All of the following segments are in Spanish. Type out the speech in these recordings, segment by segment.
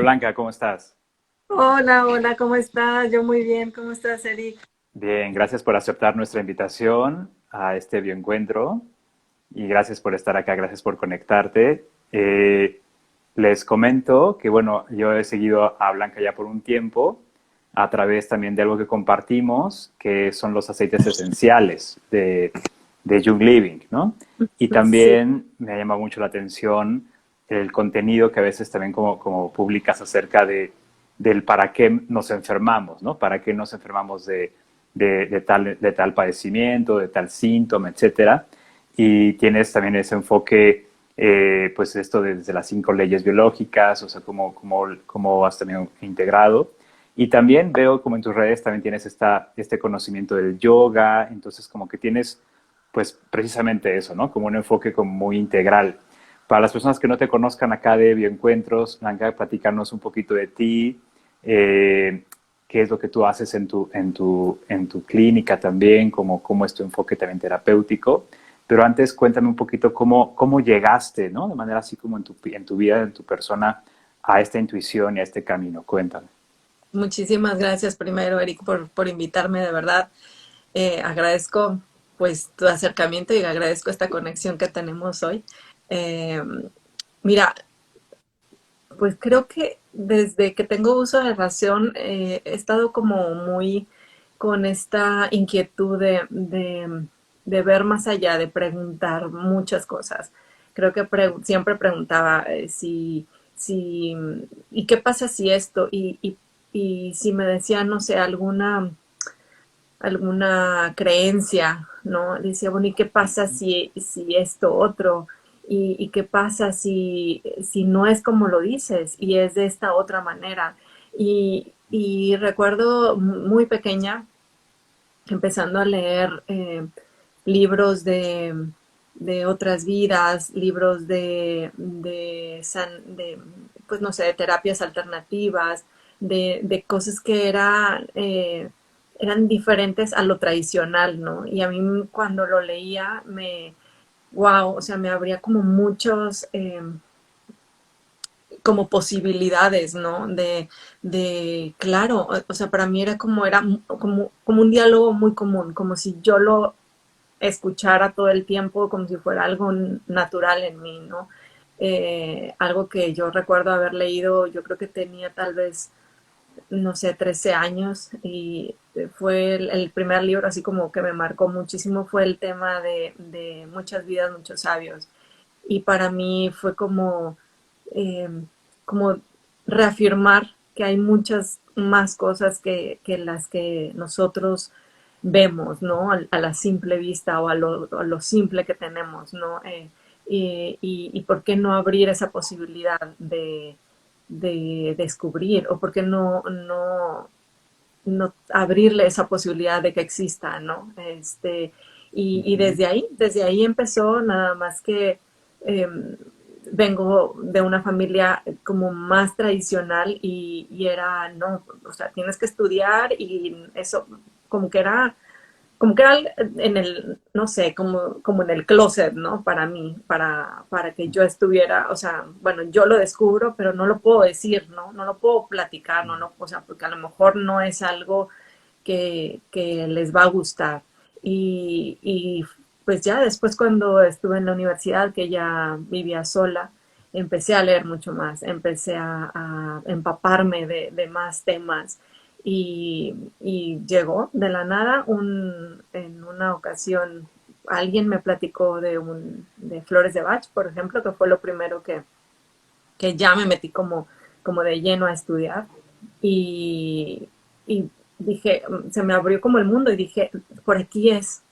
Blanca, ¿cómo estás? Hola, hola, ¿cómo estás? Yo muy bien, ¿cómo estás, Eric? Bien, gracias por aceptar nuestra invitación a este bioencuentro y gracias por estar acá, gracias por conectarte. Les comento que, bueno, yo he seguido a Blanca ya por un tiempo a través también de algo que compartimos, que son los aceites esenciales de Young Living, ¿no? Y Sí, también me ha llamado mucho la atención el contenido que a veces también como publicas acerca del para qué nos enfermamos, ¿no? Para qué nos enfermamos de tal padecimiento, de tal síntoma, etcétera. Y tienes también ese enfoque, pues esto desde las 5 leyes biológicas, o sea, cómo has también integrado. Y también veo como en tus redes también tienes este conocimiento del yoga, entonces como que tienes pues precisamente eso, ¿no? Como un enfoque como muy integral. Para las personas que no te conozcan acá de Bioencuentros, Blanca, platicarnos un poquito de ti, eh, qué es lo que tú haces en tu clínica también, cómo es tu enfoque también terapéutico. Pero antes cuéntame un poquito cómo llegaste, ¿no? De manera así como en tu vida, en tu persona, a esta intuición y a este camino. Cuéntame. muchísimas gracias primero, Eric, por invitarme, de verdad. Agradezco pues tu acercamiento y agradezco esta conexión que tenemos hoy. Eh, Mira, pues creo que desde que tengo uso de razón he estado como muy con esta inquietud de ver más allá, de preguntar muchas cosas. Creo que siempre preguntaba si, ¿y qué pasa si esto? Y si me decían, no sé, alguna creencia, ¿no? Decía, bueno, ¿y qué pasa si esto otro? ¿Y qué pasa si no es como lo dices y es de esta otra manera? Y recuerdo muy pequeña empezando a leer libros de otras vidas, libros pues no sé, de terapias alternativas, de cosas que eran diferentes a lo tradicional, ¿no? Y a mí cuando lo leía wow, o sea, me abría como muchos, como posibilidades, ¿no? Claro, o sea, para mí era como un diálogo muy común, como si yo lo escuchara todo el tiempo, como si fuera algo natural en mí, ¿no? Algo que yo recuerdo haber leído, yo creo que tenía tal vez, no sé, 13 años y fue el primer libro así como que me marcó muchísimo, fue el tema de muchas vidas, muchos sabios. Y para mí fue eh, como reafirmar que hay muchas más cosas que las que nosotros vemos, ¿no? A la simple vista o a lo simple que tenemos, ¿no? Y por qué no abrir esa posibilidad de descubrir o por qué no abrirle esa posibilidad de que exista, ¿no? Y Ujú. desde ahí empezó, nada más que eh, vengo de una familia como más tradicional y era, no, o sea, tienes que estudiar y eso como que era en el, no sé, como en el closet, ¿no? Para mí, para que yo estuviera, o sea, bueno, yo lo descubro, pero no lo puedo decir, ¿no? No lo puedo platicar, no, o sea, porque a lo mejor no es algo que les va a gustar. Y pues ya después cuando estuve en la universidad, que ya vivía sola, empecé a leer mucho más, empecé a empaparme de más temas y llegó de la nada en una ocasión alguien me platicó de Flores de Bach, por ejemplo, que fue lo primero que ya me metí como de lleno a estudiar y, y dije, se me abrió como el mundo y dije, por aquí es,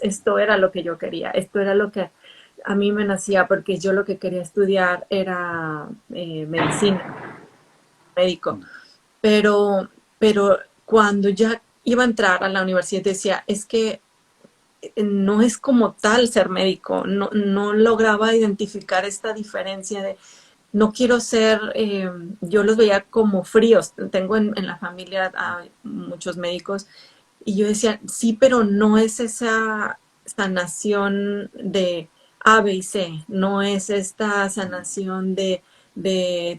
esto era lo que yo quería, esto era lo que a mí me nacía porque yo lo que quería estudiar era medicina, médico, pero cuando ya iba a entrar a la universidad decía, es que no es como tal ser médico, no lograba identificar esta diferencia de no quiero ser, yo los veía como fríos, tengo en la familia a muchos médicos y yo decía, sí, pero no es esa sanación de A, B y C, no es esta sanación de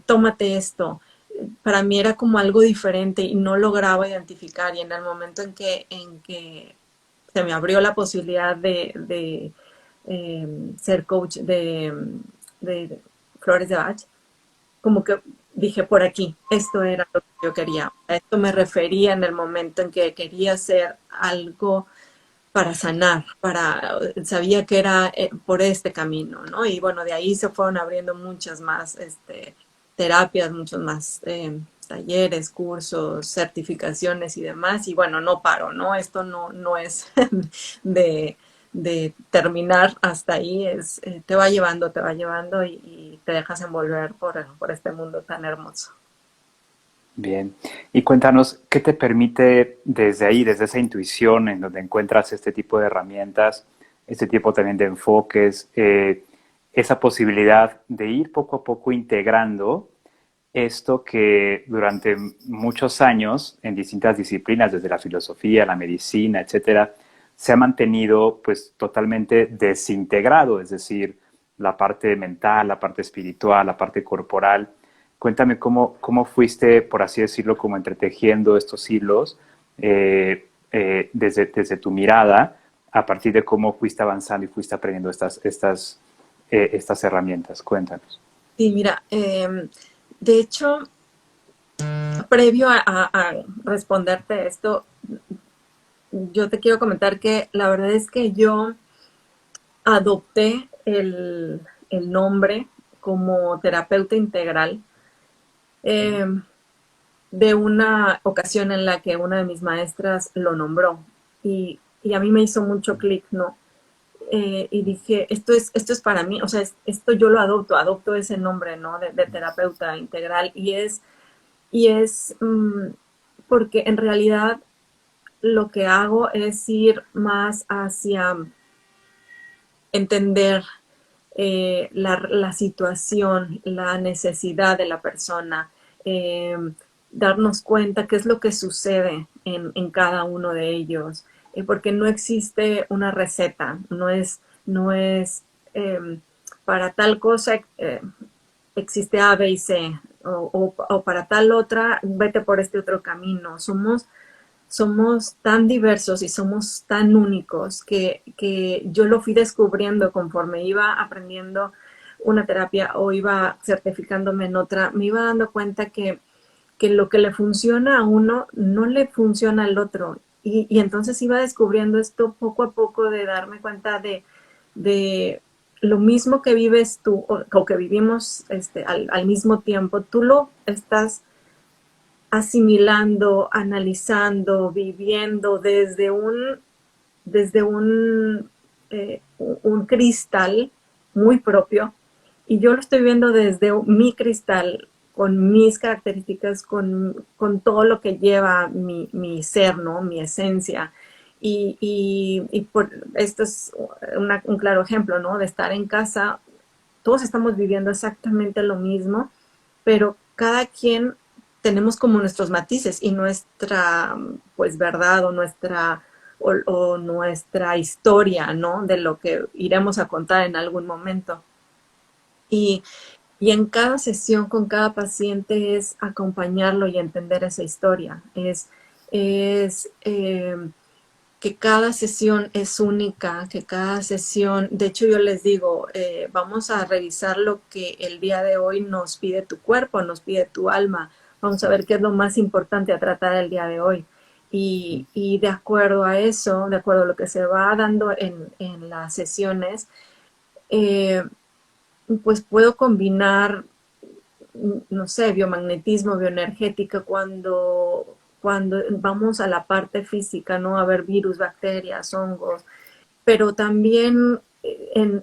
tómate esto. para mí era como algo diferente y no lograba identificar. Y en el momento en que se me abrió la posibilidad de ser coach de Flores de Bach, como que dije por aquí, esto era lo que yo quería. A esto me refería en el momento en que quería hacer algo para sanar, sabía que era por este camino, ¿no? Y bueno, de ahí se fueron abriendo muchas más terapias, muchos más talleres, cursos, certificaciones y demás. Y bueno, no paro, ¿no? Esto no es de, de terminar hasta ahí, te va llevando y te dejas envolver por este mundo tan hermoso. Bien. Y cuéntanos, ¿qué te permite desde ahí, desde esa intuición en donde encuentras este tipo de herramientas, este tipo también de enfoques, esa posibilidad de ir poco a poco integrando esto que durante muchos años en distintas disciplinas, desde la filosofía, la medicina, etcétera, se ha mantenido pues totalmente desintegrado, es decir, la parte mental, la parte espiritual, la parte corporal. Cuéntame cómo fuiste, por así decirlo, como entretejiendo estos hilos desde tu mirada, a partir de cómo fuiste avanzando y fuiste aprendiendo estas herramientas. Cuéntanos. Sí, mira, de hecho, previo a responderte esto, yo te quiero comentar que la verdad es que yo adopté el nombre como terapeuta integral eh, de una ocasión en la que una de mis maestras lo nombró y a mí me hizo mucho clic, ¿no? Y dije, esto es para mí, o sea, esto yo lo adopto ese nombre, ¿no? De terapeuta integral y es porque en realidad lo que hago es ir más hacia entender la situación, la necesidad de la persona, eh, darnos cuenta qué es lo que sucede en cada uno de ellos, porque no existe una receta, no es para tal cosa existe A, B y C, o para tal otra, vete por este otro camino. Somos tan diversos y somos tan únicos que yo lo fui descubriendo conforme iba aprendiendo una terapia o iba certificándome en otra, me iba dando cuenta que lo que le funciona a uno no le funciona al otro. Y entonces iba descubriendo esto poco a poco de darme cuenta de lo mismo que vives tú o que vivimos al mismo tiempo, tú lo estás asimilando, analizando, viviendo desde un cristal muy propio y yo lo estoy viendo desde mi cristal, con mis características, con todo lo que lleva mi ser, ¿no? Mi esencia. Esto es un claro ejemplo, ¿no? De estar en casa, todos estamos viviendo exactamente lo mismo, pero cada quien tenemos como nuestros matices y nuestra pues verdad o nuestra historia, ¿no? De lo que iremos a contar en algún momento. Y, y en cada sesión con cada paciente es acompañarlo y entender esa historia. Es que cada sesión es única, que cada sesión, de hecho yo les digo, vamos a revisar lo que el día de hoy nos pide tu cuerpo, nos pide tu alma, vamos a ver qué es lo más importante a tratar el día de hoy. Y de acuerdo a eso, de acuerdo a lo que se va dando en las sesiones, eh, pues puedo combinar, no sé, biomagnetismo, bioenergética, cuando vamos a la parte física, ¿no? A ver virus, bacterias, hongos, pero también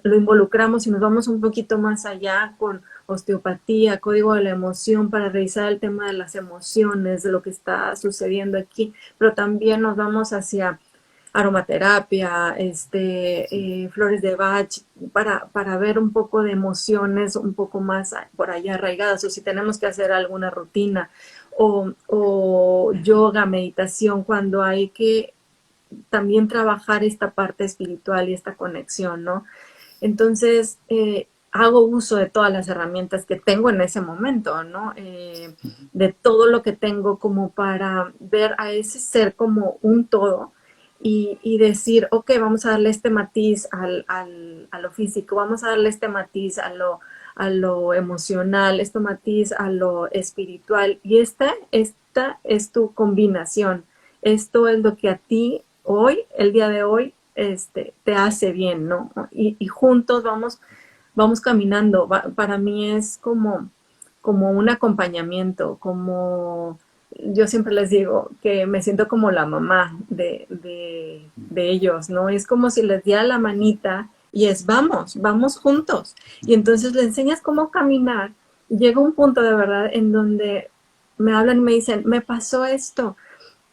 lo involucramos y nos vamos un poquito más allá con osteopatía, código de la emoción, para revisar el tema de las emociones, de lo que está sucediendo aquí, pero también nos vamos hacia aromaterapia, flores de Bach, para ver un poco de emociones un poco más por allá arraigadas, o si tenemos que hacer alguna rutina, o yoga, meditación, cuando hay que también trabajar esta parte espiritual y esta conexión, ¿no? Entonces, hago uso de todas las herramientas que tengo en ese momento, ¿no? De todo lo que tengo como para ver a ese ser como un todo y decir, ok, vamos a darle este matiz a lo físico, vamos a darle este matiz a lo emocional, este matiz a lo espiritual. Y esta es tu combinación. Esto es lo que a ti hoy, el día de hoy, te hace bien, ¿no? Y juntos vamos caminando. Para mí es como un acompañamiento, como yo siempre les digo que me siento como la mamá de ellos, ¿no? Es como si les diera la manita y es vamos juntos. Y entonces le enseñas cómo caminar. Y llega un punto de verdad en donde me hablan y me dicen, me pasó esto,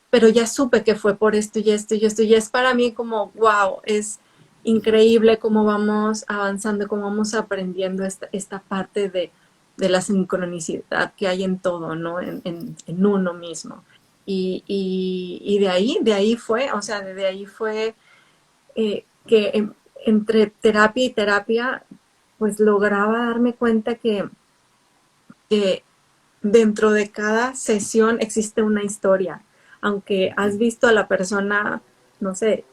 pero ya supe que fue por esto y esto y esto. Y es para mí como, wow, es increíble cómo vamos avanzando, cómo vamos aprendiendo esta parte de la sincronicidad que hay en todo, ¿no? En uno mismo. Y de ahí fue, o sea, de ahí fue que entre terapia y terapia, pues lograba darme cuenta que dentro de cada sesión existe una historia. Aunque has visto a la persona, no sé,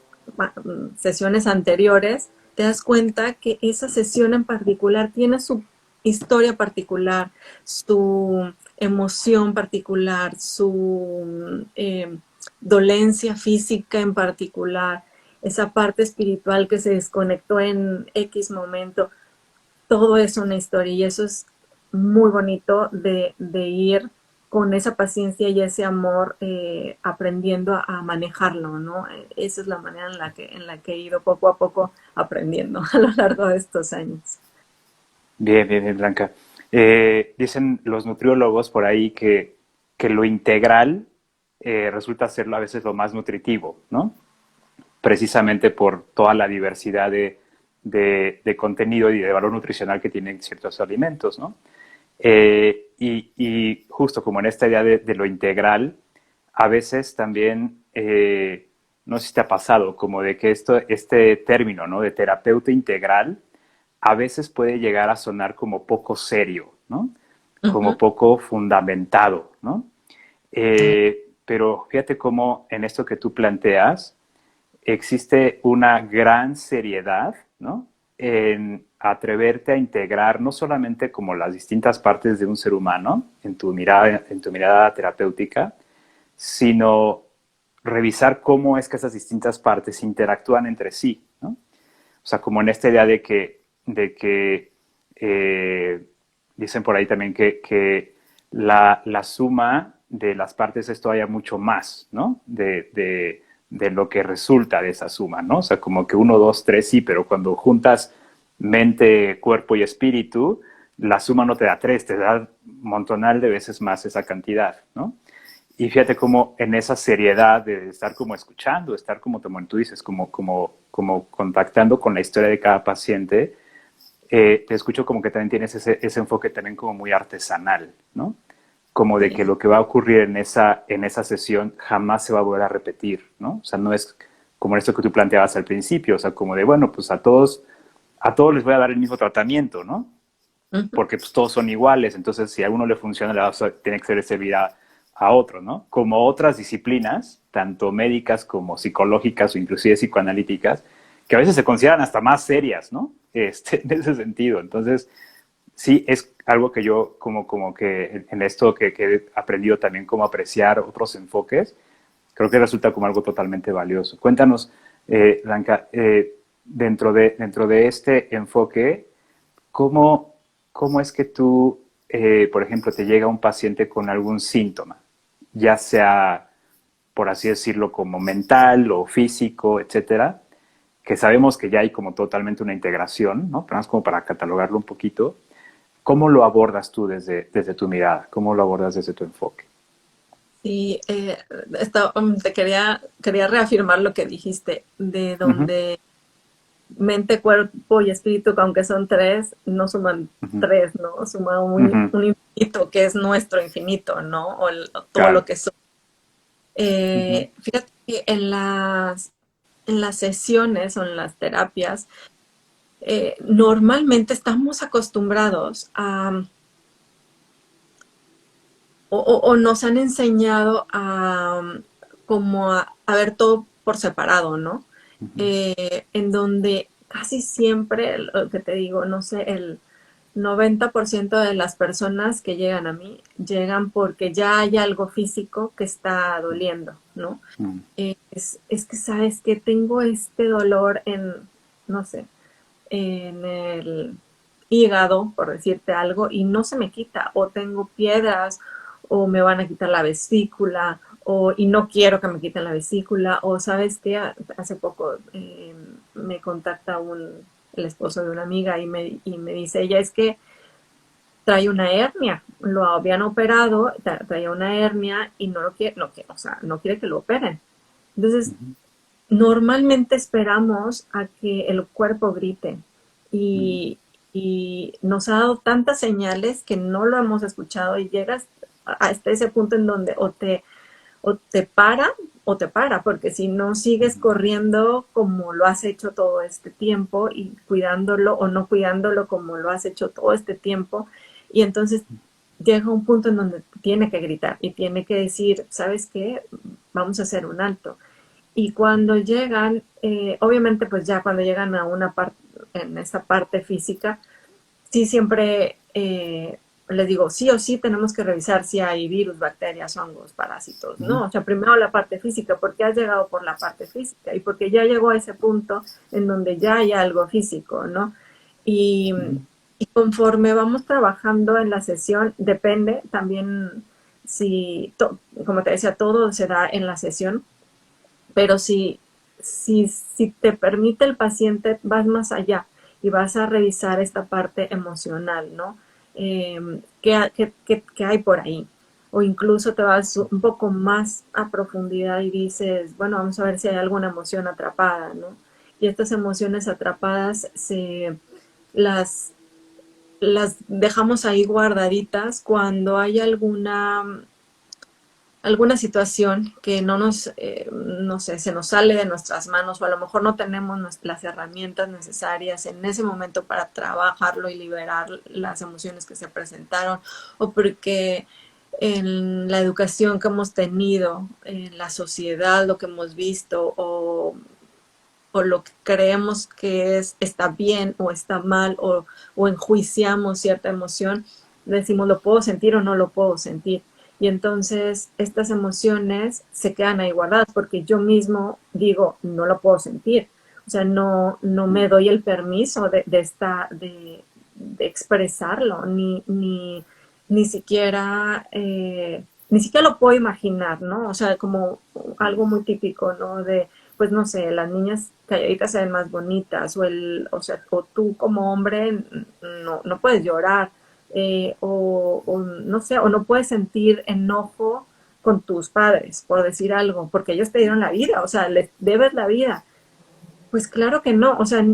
sesiones anteriores, te das cuenta que esa sesión en particular tiene su historia particular, su emoción particular, su dolencia física en particular, esa parte espiritual que se desconectó en X momento. Todo es una historia y eso es muy bonito de ir con esa paciencia y ese amor aprendiendo a manejarlo, ¿no? Esa es la manera en la que he ido poco a poco aprendiendo a lo largo de estos años. Bien, bien, bien, Blanca. Dicen los nutriólogos por ahí que lo integral resulta ser a veces lo más nutritivo, ¿no? Precisamente por toda la diversidad de contenido y de valor nutricional que tienen ciertos alimentos, ¿no? Y justo como en esta idea de lo integral, a veces también, no sé si te ha pasado, como de que este término, ¿no? De terapeuta integral, a veces puede llegar a sonar como poco serio, ¿no? Uh Como -huh. poco fundamentado, ¿no? Pero fíjate cómo en esto que tú planteas, existe una gran seriedad, ¿no? En atreverte a integrar no solamente como las distintas partes de un ser humano en tu mirada terapéutica, sino revisar cómo es que esas distintas partes interactúan entre sí, ¿no? O sea, como en esta idea de que dicen por ahí también que la suma de las partes es todavía mucho más, ¿no? De lo que resulta de esa suma, ¿no? O sea, como que uno, dos, tres, sí, pero cuando juntas mente, cuerpo y espíritu, la suma no te da tres, te da montonal de veces más esa cantidad, ¿no? Y fíjate cómo en esa seriedad de estar como escuchando, estar como tú dices, como contactando con la historia de cada paciente, te escucho como que también tienes ese enfoque también como muy artesanal, ¿no? Como de que Sí. lo que va a ocurrir en esa sesión jamás se va a volver a repetir, ¿no? O sea, no es como esto que tú planteabas al principio, o sea, como de, bueno, pues a todos les voy a dar el mismo tratamiento, ¿no? Uh -huh. Porque pues todos son iguales, entonces si a uno le funciona, tiene que ser servir a otro, ¿no? Como otras disciplinas, tanto médicas como psicológicas o inclusive psicoanalíticas, que a veces se consideran hasta más serias, ¿no? En ese sentido. Entonces, sí, es algo que yo como que en esto que he aprendido también cómo apreciar otros enfoques, creo que resulta como algo totalmente valioso. Cuéntanos, Blanca, dentro de este enfoque, ¿cómo, cómo es que tú, por ejemplo, te llega un paciente con algún síntoma, ya sea, por así decirlo, como mental o físico, etcétera, que sabemos que ya hay como totalmente una integración, ¿no? Pero más como para catalogarlo un poquito, ¿cómo lo abordas tú desde tu mirada? ¿Cómo lo abordas desde tu enfoque? Sí, te quería reafirmar lo que dijiste, de Uh -huh, donde mente, cuerpo y espíritu, que aunque son tres, no suman uh -huh, tres, ¿no? Suma uh -huh, un infinito que es nuestro infinito, ¿no? Todo lo claro. que son. Uh -huh, Fíjate que en las sesiones o en las terapias, normalmente estamos acostumbrados a, o nos han enseñado a como a ver todo por separado, ¿no? Ujú, En donde casi siempre, lo que te digo, no sé, el 90% de las personas que llegan a mí llegan porque ya hay algo físico que está doliendo, ¿no? ujú, Es que sabes que tengo este dolor en, no sé, en el hígado, por decirte algo, y no se me quita, o tengo piedras, o me van a quitar la vesícula, o, y no quiero que me quiten la vesícula, o sabes que hace poco me contacta el esposo de una amiga y me dice, ella es que trae una hernia, lo habían operado, traía una hernia y no lo quiere, o sea, no quiere que lo operen. Entonces, ujú, normalmente esperamos a que el cuerpo grite ujú, y, y nos ha dado tantas señales que no lo hemos escuchado y llegas hasta ese punto en donde o te para o te para, porque si no sigues ujú. corriendo como lo has hecho todo este tiempo y cuidándolo o no cuidándolo como lo has hecho todo este tiempo, y entonces llega un punto en donde tiene que gritar y tiene que decir, ¿sabes qué? Vamos a hacer un alto. Y cuando llegan, obviamente pues ya cuando llegan a una parte, en esa parte física, sí siempre les digo, sí o sí tenemos que revisar si hay virus, bacterias, hongos, parásitos, Ujú, ¿no? O sea, primero la parte física, porque has llegado por la parte física y porque ya llegó a ese punto en donde ya hay algo físico, ¿no? Y, ujú, y conforme vamos trabajando en la sesión, depende también si, como te decía, todo se da en la sesión, pero si te permite el paciente, vas más allá y vas a revisar esta parte emocional, ¿no? ¿Qué hay por ahí? O incluso te vas un poco más a profundidad y dices, bueno, vamos a ver si hay alguna emoción atrapada, ¿no? Y estas emociones atrapadas las, las dejamos ahí guardaditas cuando hay alguna situación que no nos, no sé, se nos sale de nuestras manos o a lo mejor no tenemos las herramientas necesarias en ese momento para trabajarlo y liberar las emociones que se presentaron o porque en la educación que hemos tenido, en la sociedad, lo que hemos visto o lo que creemos que está bien o está mal o enjuiciamos cierta emoción, decimos lo puedo sentir o no lo puedo sentir. Y entonces estas emociones se quedan ahí guardadas porque yo mismo digo, no lo puedo sentir. O sea, no me doy el permiso de expresarlo, ni siquiera lo puedo imaginar, ¿no? O sea, como algo muy típico, ¿no? Pues no sé, las niñas calladitas se ven más bonitas, o sea, o tú como hombre no puedes llorar, o no sé, o no puedes sentir enojo con tus padres, por decir algo, porque ellos te dieron la vida, o sea, les debes la vida. Pues claro que no, o sea,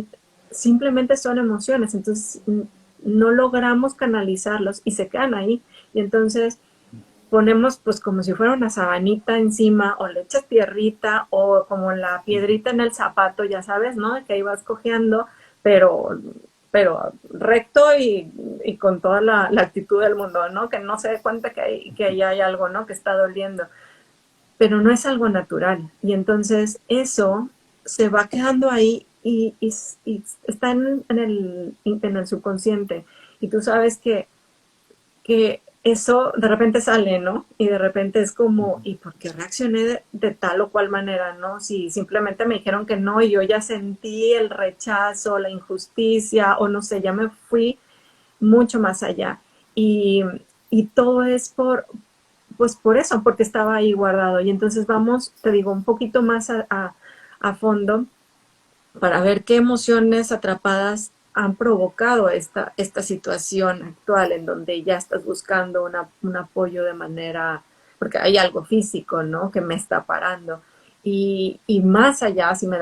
simplemente son emociones, entonces no logramos canalizarlos y se quedan ahí. Y entonces ponemos pues como si fuera una sabanita encima o le echas tierrita o como la piedrita en el zapato, ya sabes, ¿no? Que ahí vas cojeando, pero, pero recto y con toda la actitud del mundo, ¿no? Que no se dé cuenta que ahí hay algo, ¿no? Que está doliendo, pero no es algo natural. Y entonces eso se va quedando ahí y está en el subconsciente. Y tú sabes que eso de repente sale, ¿no? Y de repente es como, ¿y por qué reaccioné de tal o cual manera, ¿no? Si simplemente me dijeron que no y yo ya sentí el rechazo, la injusticia o no sé, ya me fui mucho más allá. Y, y todo es pues por eso, porque estaba ahí guardado. Y entonces vamos, te digo, un poquito más a fondo para ver qué emociones atrapadas han provocado esta situación actual en donde ya estás buscando un apoyo de manera, porque hay algo físico, ¿no? Que me está parando. Y más allá, si me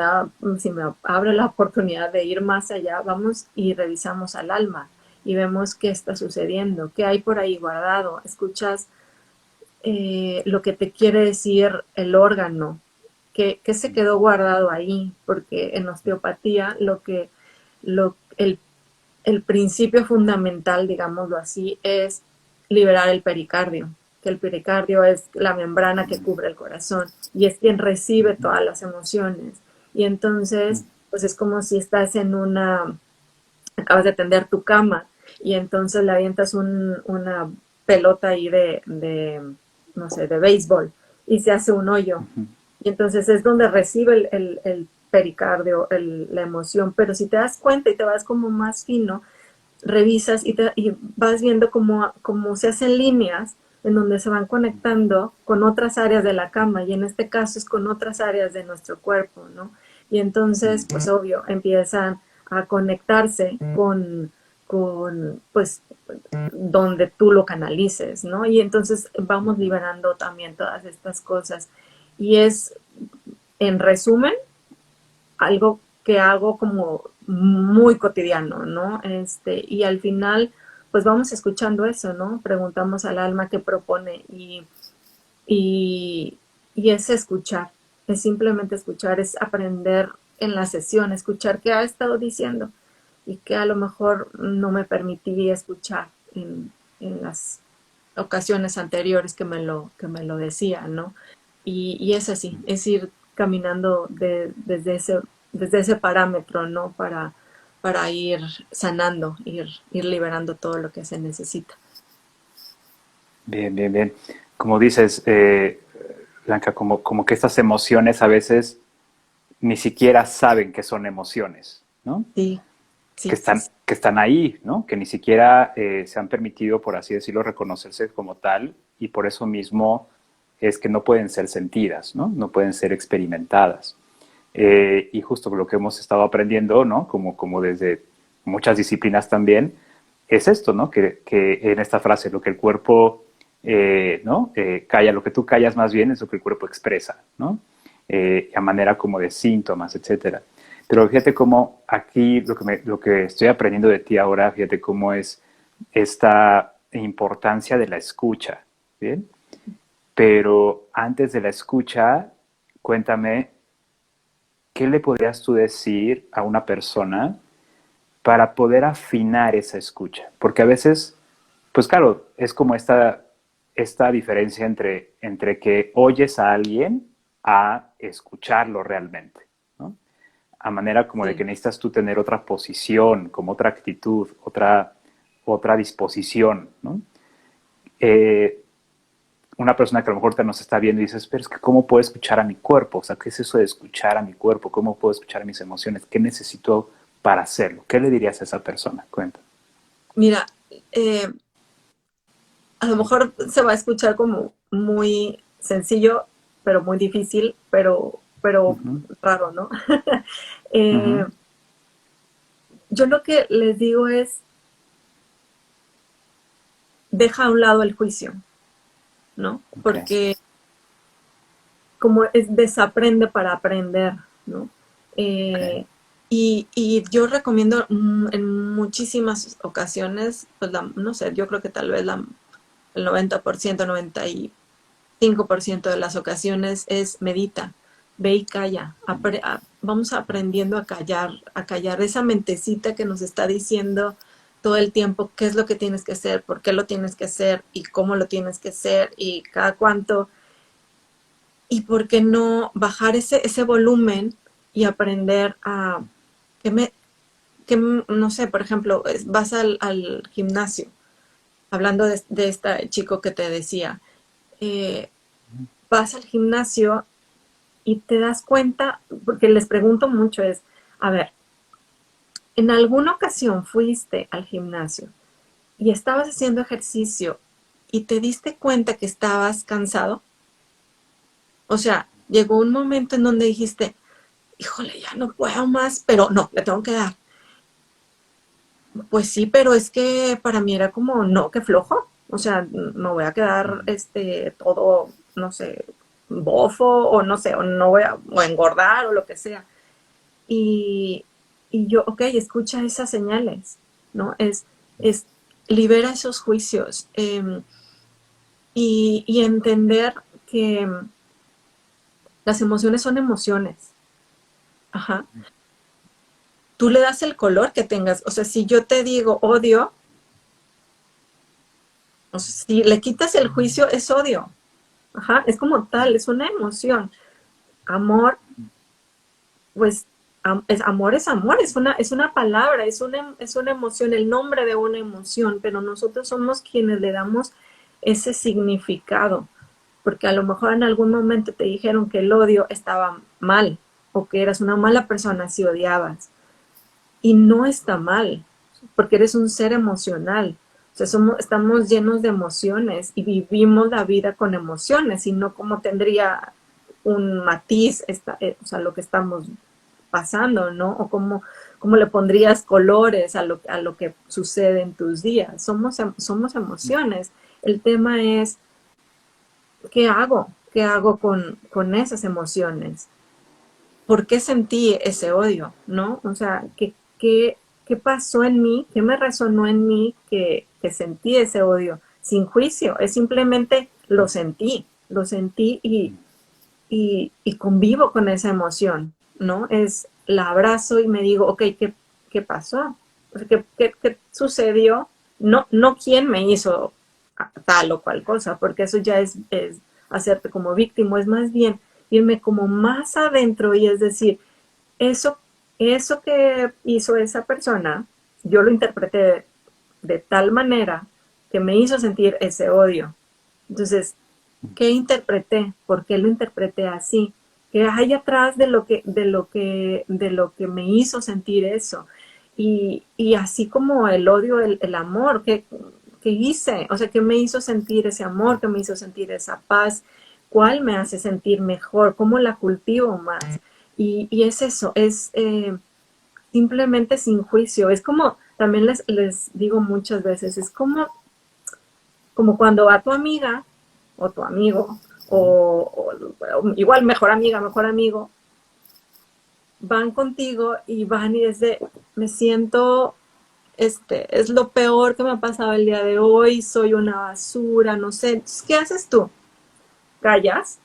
abre la oportunidad de ir más allá, vamos y revisamos al alma y vemos qué está sucediendo, qué hay por ahí guardado. Escuchas lo que te quiere decir el órgano, que se quedó guardado ahí, porque en osteopatía el, el principio fundamental, digámoslo así, es liberar el pericardio, que el pericardio es la membrana que cubre el corazón y es quien recibe todas las emociones. Y entonces, pues es como si estás en acabas de tender tu cama y entonces le avientas una pelota ahí no sé, de béisbol y se hace un hoyo. Y entonces es donde recibe el pericardio, la emoción. Pero si te das cuenta y te vas como más fino, revisas y vas viendo cómo se hacen líneas en donde se van conectando con otras áreas de la cama y en este caso es con otras áreas de nuestro cuerpo, ¿no? Y entonces, pues obvio, empiezan a conectarse pues, donde tú lo canalices, ¿no? Y entonces vamos liberando también todas estas cosas. Y es, en resumen, algo que hago como muy cotidiano, ¿no? Y al final, pues vamos escuchando eso, ¿no? Preguntamos al alma qué propone y, y es escuchar, es simplemente escuchar, es aprender en la sesión, escuchar qué ha estado diciendo y que a lo mejor no me permití escuchar en las ocasiones anteriores que me lo decía, ¿no? Y es así, es ir caminando desde ese parámetro, ¿no? Para ir sanando, ir liberando todo lo que se necesita. Bien, bien, bien. Como dices, Blanca, como que estas emociones a veces ni siquiera saben que son emociones, ¿no? Sí, sí, sí, sí. Que están ahí, ¿no? Que ni siquiera se han permitido, por así decirlo, reconocerse como tal y por eso mismo es que no pueden ser sentidas, ¿no? No pueden ser experimentadas. Y justo lo que hemos estado aprendiendo, ¿no? Como desde muchas disciplinas también, es esto, ¿no? Que en esta frase, lo que el cuerpo, ¿no? Calla, lo que tú callas más bien es lo que el cuerpo expresa, ¿no? A manera como de síntomas, etcétera. Pero fíjate cómo aquí lo que estoy aprendiendo de ti ahora, fíjate cómo es esta importancia de la escucha, ¿bien? Pero antes de la escucha, cuéntame, ¿qué le podrías tú decir a una persona para poder afinar esa escucha? Porque a veces, pues claro, es como esta diferencia entre que oyes a alguien a escucharlo realmente, ¿no? A manera como de que Sí. necesitas tú tener otra posición, como otra actitud, otra disposición, ¿no? Eh, una persona que a lo mejor te nos está viendo y dices, pero es que ¿cómo puedo escuchar a mi cuerpo? O sea, ¿qué es eso de escuchar a mi cuerpo? ¿Cómo puedo escuchar mis emociones? ¿Qué necesito para hacerlo? ¿Qué le dirías a esa persona? Cuenta. Mira, eh, a lo mejor se va a escuchar como muy sencillo, pero muy difícil, pero Uh-huh, raro, ¿no? uh-huh, Eh, yo lo que les digo es, deja a un lado el juicio, ¿no? okay, Porque como es desaprende para aprender, ¿no? okay, Eh, y yo recomiendo en muchísimas ocasiones, pues no sé, yo creo que tal vez el 90%, 95% de las ocasiones es medita, ve y calla. Vamos aprendiendo a callar esa mentecita que nos está diciendo todo el tiempo qué es lo que tienes que hacer, por qué lo tienes que hacer y cómo lo tienes que hacer y cada cuánto. Y por qué no bajar ese volumen y aprender que me, que no sé, por ejemplo, vas al gimnasio, hablando de este chico que te decía, eh, vas al gimnasio y te das cuenta, porque les pregunto mucho, a ver, ¿en alguna ocasión fuiste al gimnasio y estabas haciendo ejercicio y te diste cuenta que estabas cansado? O sea, llegó un momento en donde dijiste, híjole, ya no puedo más, pero no, le tengo que dar. Pues sí, pero es que para mí era como, no, qué flojo. O sea, me voy a quedar todo, no sé, bofo o no sé, o no voy o engordar o lo que sea. Y, y yo, ok, escucha esas señales, ¿no? Es libera esos juicios y entender que las emociones son emociones. Ajá. tú le das el color que tengas. O sea, si yo te digo odio, o sea, si le quitas el juicio, es odio. Ajá, es como tal, es una emoción. Amor, pues amor es amor, es una palabra, es una emoción, el nombre de una emoción, pero nosotros somos quienes le damos ese significado, porque a lo mejor en algún momento te dijeron que el odio estaba mal o que eras una mala persona si odiabas, y no está mal, porque eres un ser emocional. O sea, estamos llenos de emociones y vivimos la vida con emociones, y no como tendría un matiz, o sea, lo que estamos pasando, ¿no? O cómo le pondrías colores a lo que sucede en tus días. Somos emociones. El tema es, ¿qué hago? ¿Qué hago con esas emociones? ¿Por qué sentí ese odio? ¿No? O sea, ¿qué pasó en mí? ¿Qué me resonó en mí que sentí ese odio? Sin juicio, es simplemente lo sentí y convivo con esa emoción, ¿no? Es la abrazo y me digo, ok, ¿qué pasó? O sea, ¿qué sucedió? No quién me hizo tal o cual cosa, porque eso ya es hacerte como víctima, es más bien irme como más adentro y es decir, eso, eso que hizo esa persona, yo lo interpreté de tal manera que me hizo sentir ese odio. Entonces, ¿qué interpreté? ¿Por qué lo interpreté así? ¿Qué hay atrás de lo que me hizo sentir eso? Y así como el odio, el amor, ¿qué hice? O sea, ¿qué me hizo sentir ese amor? ¿Qué me hizo sentir esa paz? ¿Cuál me hace sentir mejor? ¿Cómo la cultivo más? Y es eso, es simplemente sin juicio. Es como, también les digo muchas veces, es como cuando va tu amiga o tu amigo o igual mejor amiga, mejor amigo, van contigo y van y es de, me siento, es lo peor que me ha pasado el día de hoy, soy una basura, no sé. Entonces, ¿qué haces tú? Callas,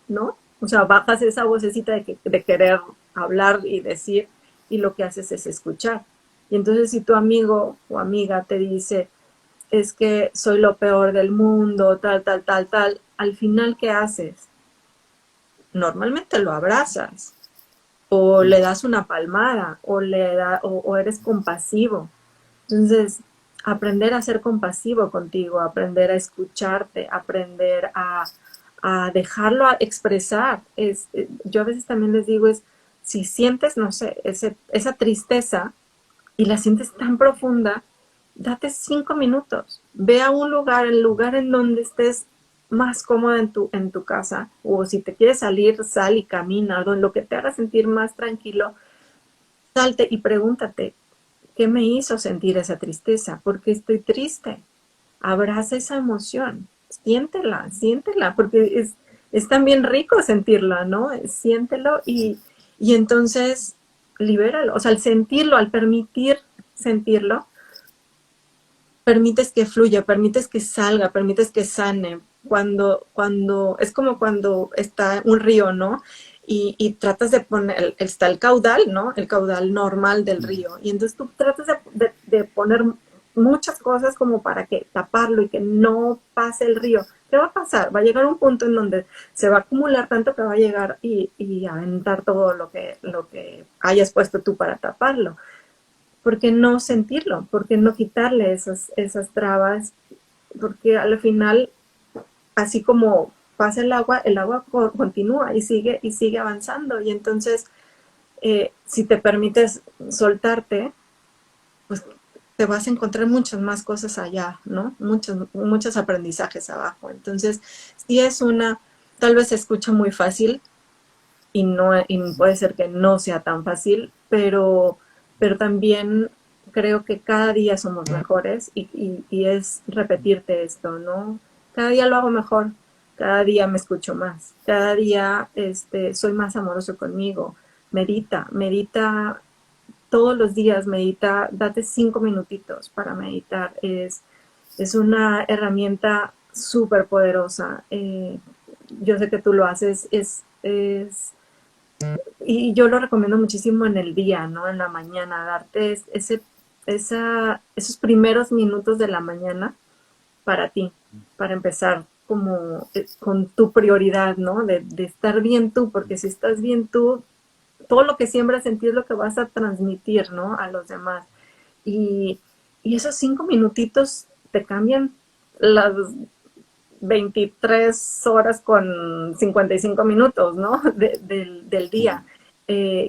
¿no? O sea, bajas esa vocecita de querer hablar y decir, y lo que haces es escuchar. Y entonces si tu amigo o amiga te dice, es que soy lo peor del mundo, tal, tal, tal, tal, al final, ¿qué haces? Normalmente lo abrazas o le das una palmada o eres compasivo. Entonces, aprender a ser compasivo contigo, aprender a escucharte, aprender a dejarlo a expresar. Yo a veces también les digo es, si sientes, no sé, esa tristeza y la sientes tan profunda, date 5 minutos. Ve a un lugar, el lugar en donde estés más cómoda en tu casa, o si te quieres salir, sal y camina, o en lo que te haga sentir más tranquilo, salte y pregúntate, ¿qué me hizo sentir esa tristeza? ¿Por qué estoy triste? Abraza esa emoción, siéntela, porque es también rico sentirla, ¿no? Siéntelo y entonces libéralo. O sea, al sentirlo, al permitir sentirlo, permites que fluya, permites que salga, permites que sane. Es como cuando está un río, ¿no? Y tratas de poner, está el caudal, ¿no? El caudal normal del río. Y entonces tú tratas de poner muchas cosas como para que taparlo y que no pase el río. ¿Qué va a pasar? Va a llegar un punto en donde se va a acumular tanto que va a llegar y aventar todo lo que hayas puesto tú para taparlo. ¿Por qué no sentirlo? ¿Por qué no quitarle esas trabas? Porque al final, así como pasa el agua continúa y sigue avanzando. Y entonces, si te permites soltarte, pues te vas a encontrar muchas más cosas allá, ¿no? Muchos aprendizajes abajo. Entonces, sí es tal vez se escucha muy fácil, y puede ser que no sea tan fácil, pero también creo que cada día somos mejores y es repetirte esto, ¿no? Cada día lo hago mejor, cada día me escucho más, cada día soy más amoroso conmigo. Medita todos los días, medita, date 5 minutitos para meditar. Es una herramienta súper poderosa. Yo sé que tú lo haces, es y yo lo recomiendo muchísimo en el día, ¿no? En la mañana, darte esos primeros minutos de la mañana para ti, para empezar como con tu prioridad, ¿no? De estar bien tú, porque si estás bien tú, todo lo que siembras en ti es lo que vas a transmitir, ¿no? A los demás. Y, y esos 5 minutitos te cambian las 23 horas con 55 minutos, ¿no? Del día.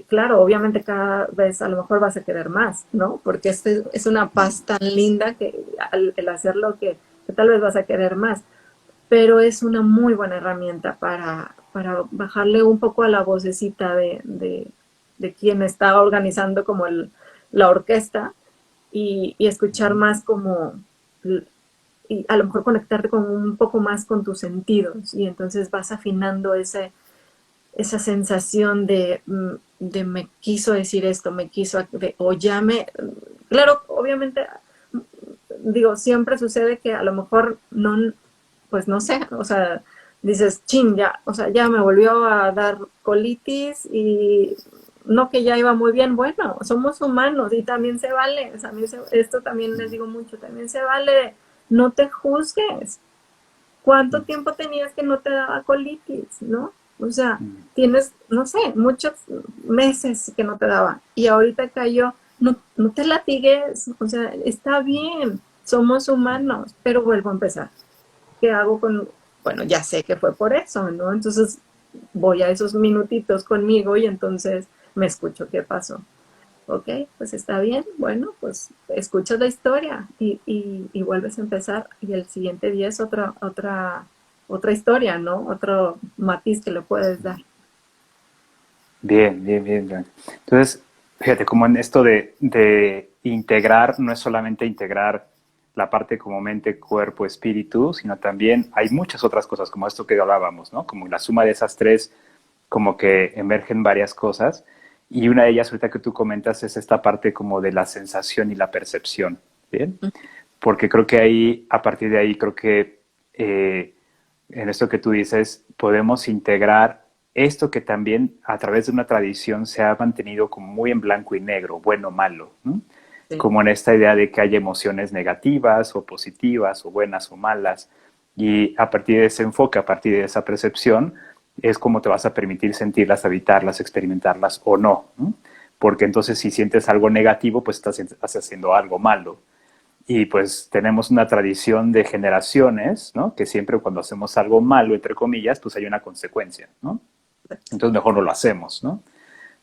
Claro, obviamente cada vez a lo mejor vas a querer más, ¿no? Porque es una paz tan linda que el hacerlo que tal vez vas a querer más, pero es una muy buena herramienta para bajarle un poco a la vocecita de quien está organizando como la orquesta y escuchar más como y a lo mejor conectarte con un poco más con tus sentidos y entonces vas afinando esa sensación de me quiso decir esto, me quiso, o ya me... Claro, obviamente, digo, siempre sucede que a lo mejor no, pues no sé, o sea, dices, chin, ya, o sea, ya me volvió a dar colitis y no que ya iba muy bien, bueno, somos humanos y también se vale, esto también les digo mucho, también se vale, no te juzgues. ¿Cuánto tiempo tenías que no te daba colitis, no? O sea, tienes, no sé, muchos meses que no te daba y ahorita cayó, no, no te latigues, o sea, está bien, somos humanos, pero vuelvo a empezar. ¿Qué hago con, bueno, ya sé que fue por eso, ¿no? Entonces voy a esos minutitos conmigo y entonces me escucho qué pasó. Ok, pues está bien, bueno, pues escuchas la historia y vuelves a empezar y el siguiente día es otra historia, ¿no? Otro matiz que le puedes dar. Bien, bien, bien, bien. Entonces, fíjate, como en esto de integrar, no es solamente integrar la parte como mente, cuerpo, espíritu, sino también hay muchas otras cosas, como esto que hablábamos, ¿no? Como la suma de esas tres, como que emergen varias cosas. Y una de ellas, ahorita que tú comentas, es esta parte como de la sensación y la percepción, ¿bien? Porque creo que ahí, a partir de ahí, creo que en esto que tú dices, podemos integrar esto que también a través de una tradición se ha mantenido como muy en blanco y negro, bueno o malo, ¿no? Sí. Como en esta idea de que hay emociones negativas o positivas o buenas o malas. Y a partir de ese enfoque, a partir de esa percepción, es como te vas a permitir sentirlas, habitarlas, experimentarlas o no, ¿no? Porque entonces si sientes algo negativo, pues estás haciendo algo malo. Y pues tenemos una tradición de generaciones, ¿no? Que siempre cuando hacemos algo malo, entre comillas, pues hay una consecuencia, ¿no? Entonces mejor no lo hacemos, ¿no?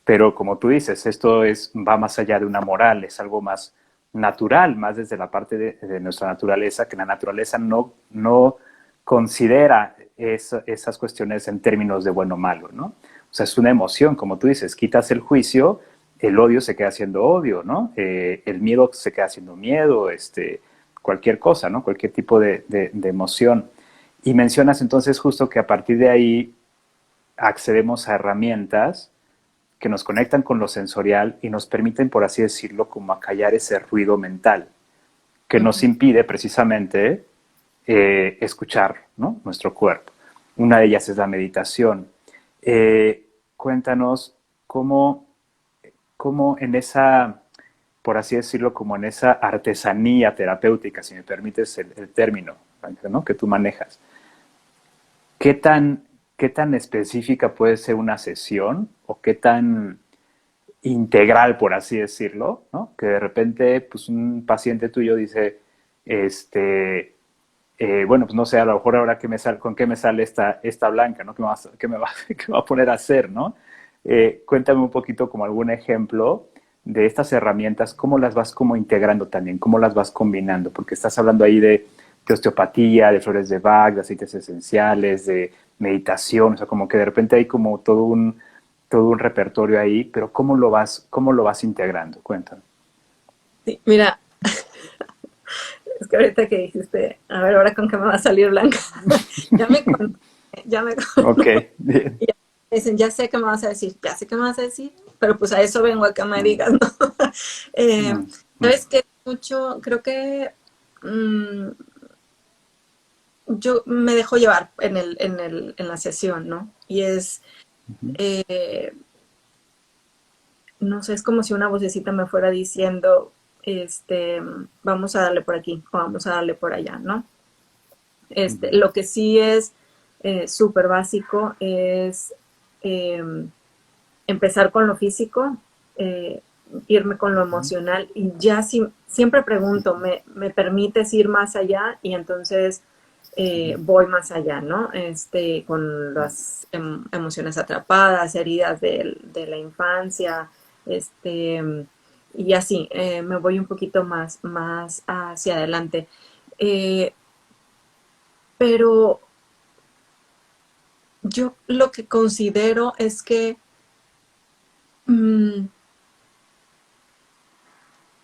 Pero como tú dices, esto va más allá de una moral, es algo más natural, más desde la parte de nuestra naturaleza, que la naturaleza no considera esas cuestiones en términos de bueno o malo, ¿no? O sea, es una emoción, como tú dices, quitas el juicio, el odio se queda siendo odio, ¿no? El miedo se queda siendo miedo, cualquier cosa, ¿no? Cualquier tipo de emoción. Y mencionas entonces justo que a partir de ahí accedemos a herramientas que nos conectan con lo sensorial y nos permiten, por así decirlo, como acallar ese ruido mental que nos impide precisamente escuchar, ¿no? Nuestro cuerpo. Una de ellas es la meditación. Cuéntanos cómo en esa, por así decirlo, como en esa artesanía terapéutica, si me permites el término, ¿no? Que tú manejas, ¿qué qué tan específica puede ser una sesión o qué tan integral, por así decirlo, ¿no? Que de repente, pues un paciente tuyo dice, bueno, pues no sé, a lo mejor ahora con qué me sale esta blanca, ¿no? ¿Qué me va a poner a hacer, ¿no? Cuéntame un poquito como algún ejemplo de estas herramientas, cómo las vas como integrando también, cómo las vas combinando, porque estás hablando ahí de osteopatía, de flores de Bach, de aceites esenciales, de meditación, o sea, como que de repente hay como todo un repertorio ahí, pero cómo lo vas integrando? Cuéntame. Sí, mira, es que ahorita que dijiste, a ver, ahora con qué me va a salir blanca, ya me conoce, ya me Ok, conoce. bien. Y ya dicen, ya sé qué me vas a decir, ya sé qué me vas a decir, pero pues a eso vengo a que me Mm, digas, ¿no? Eh, mm, mm, ¿Sabes qué? Mucho, creo que mm, yo me dejo llevar en la sesión, ¿no? Y es, ujú, no sé, es como si una vocecita me fuera diciendo, vamos a darle por aquí o vamos a darle por allá, ¿no? Ujú, Lo que sí es súper básico es eh, empezar con lo físico, eh, irme con lo ujú, emocional y ya siempre pregunto, ¿me permites ir más allá? Y entonces ujú, voy más allá, ¿no? Con las emociones atrapadas, heridas de la infancia, y así, me voy un poquito más hacia adelante. Eh, pero yo lo que considero es mm,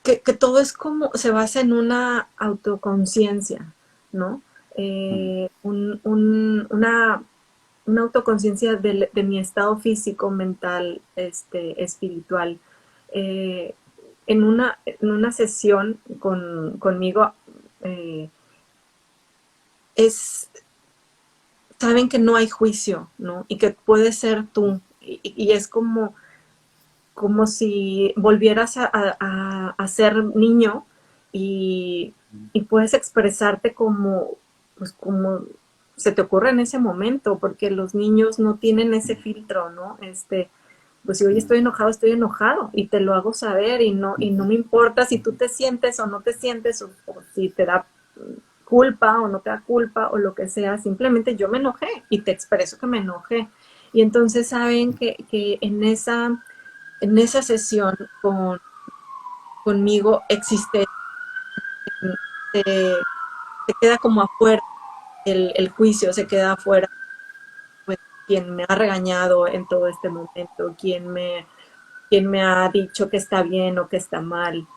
que todo es como, se basa en una autoconciencia, ¿no? ujú, Una autoconciencia de mi estado físico, mental, espiritual. Eh, en una sesión conmigo, eh, es, saben que no hay juicio, ¿no? Y que puedes ser tú. Y es como si volvieras a ser niño y, y puedes expresarte pues como se te ocurre en ese momento, porque los niños no tienen ese filtro, ¿no? Pues si hoy estoy enojado y te lo hago saber y no me importa si tú te sientes o no te sientes o si te da culpa o no te da culpa o lo que sea, simplemente yo me enojé y te expreso que me enojé. Y entonces saben que en esa sesión conmigo existe, se queda como afuera el juicio, se queda afuera pues, quien me ha regañado en todo este momento, quien me ha dicho que está bien o que está mal,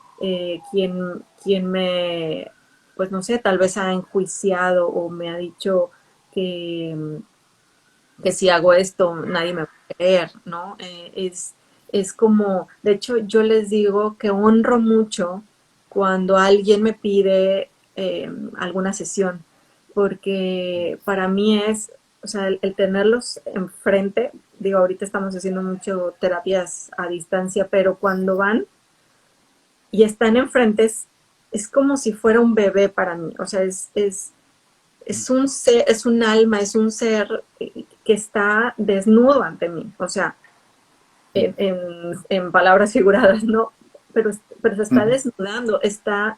pues no sé, tal vez ha enjuiciado o me ha dicho que, que si hago esto nadie me va a creer, ¿no? Es como, de hecho yo les digo que honro mucho cuando alguien me pide alguna sesión, porque para mí o sea, el tenerlos enfrente, digo, ahorita estamos haciendo mucho terapias a distancia, pero cuando van y están enfrente es como si fuera un bebé para mí, o sea, es un ser, es un alma, es un ser que está desnudo ante mí, o sea, en palabras figuradas, ¿no? Pero se está ujú, desnudando, está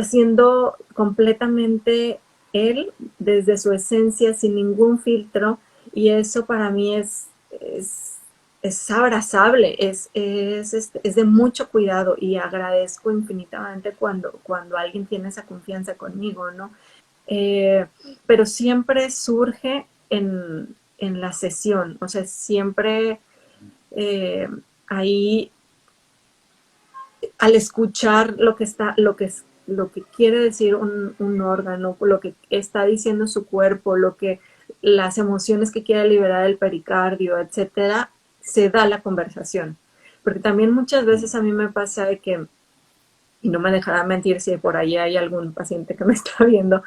siendo completamente él desde su esencia, sin ningún filtro, y eso para mí es abrazable, es de mucho cuidado y agradezco infinitamente cuando alguien tiene esa confianza conmigo, ¿no? Eh, pero siempre surge en la sesión, o sea, siempre eh, ahí al escuchar lo que quiere decir un órgano, lo que está diciendo su cuerpo, las emociones que quiere liberar el pericardio, etcétera, se da la conversación. Porque también muchas veces a mí me pasa de que, y no me dejará mentir si por ahí hay algún paciente que me está viendo,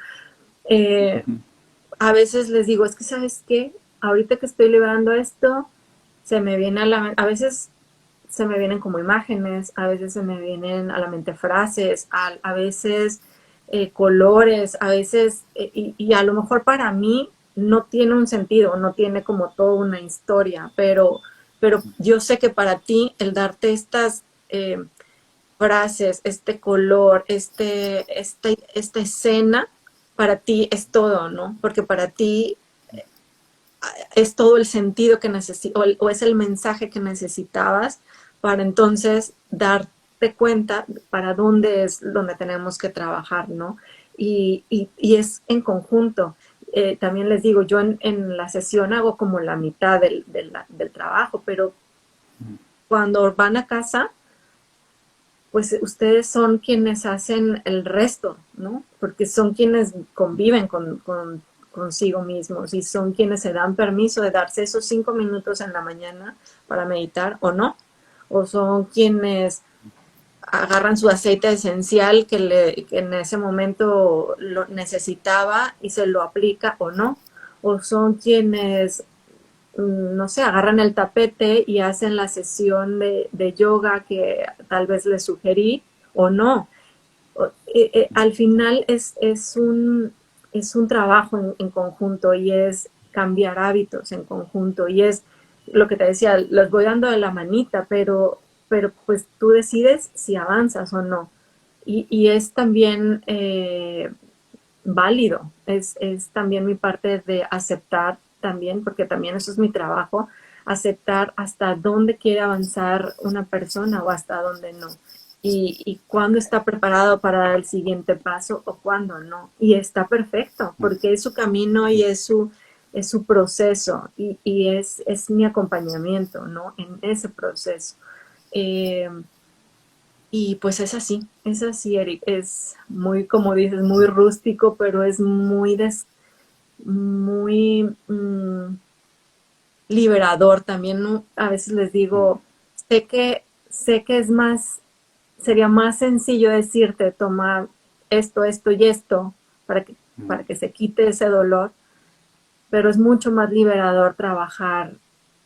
eh, ujú, a veces les digo, es que sabes qué, ahorita que estoy liberando esto, se me viene a veces se me vienen como imágenes, a veces se me vienen a la mente frases, a veces colores, a veces, y a lo mejor para mí no tiene un sentido, no tiene como toda una historia, pero yo sé que para ti el darte estas frases, este color, esta escena, para ti es todo, ¿no? Porque para ti es todo el sentido que necesitas o es el mensaje que necesitabas para entonces darte cuenta para dónde es donde tenemos que trabajar, ¿no? Y es en conjunto. También les digo, yo en la sesión hago como la mitad del trabajo, pero cuando van a casa, pues ustedes son quienes hacen el resto, ¿no? Porque son quienes conviven consigo mismos y son quienes se dan permiso de darse esos 5 minutos en la mañana para meditar o no. O son quienes agarran su aceite esencial que en ese momento lo necesitaba y se lo aplica o no. O son quienes no sé, agarran el tapete y hacen la sesión de yoga que tal vez les sugerí o no. Al final es un trabajo en conjunto y es cambiar hábitos en conjunto y es lo que te decía, los voy dando de la manita, pero pues tú decides si avanzas o no. Y es también válido, es también mi parte de aceptar también, porque también eso es mi trabajo, aceptar hasta dónde quiere avanzar una persona o hasta dónde no. Y cuándo está preparado para dar el siguiente paso o cuándo no. Y está perfecto, porque es su camino y es su proceso y es mi acompañamiento, ¿no? En ese proceso. Eh, y pues es así, Eric. Es muy, como dices, muy rústico, pero es muy liberador también, ¿no? A veces les digo, sé que es más, sería más sencillo decirte, toma esto y esto, para que se quite ese dolor, pero es mucho más liberador trabajar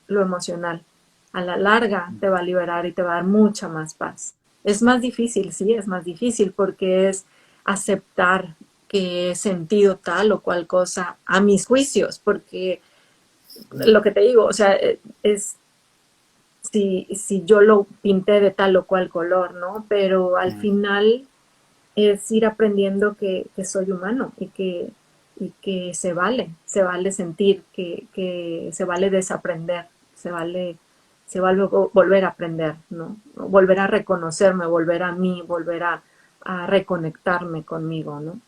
lo emocional. A la larga te va a liberar y te va a dar mucha más paz. Es más difícil, sí, es más difícil porque es aceptar que he sentido tal o cual cosa a mis juicios, porque lo que te digo, o sea, es si yo lo pinté de tal o cual color, ¿no? Pero al final es ir aprendiendo que soy humano y que se vale sentir, que se vale desaprender, se vale volver a aprender, ¿no? Volver a reconocerme, volver a mí, volver a reconectarme conmigo, ¿no?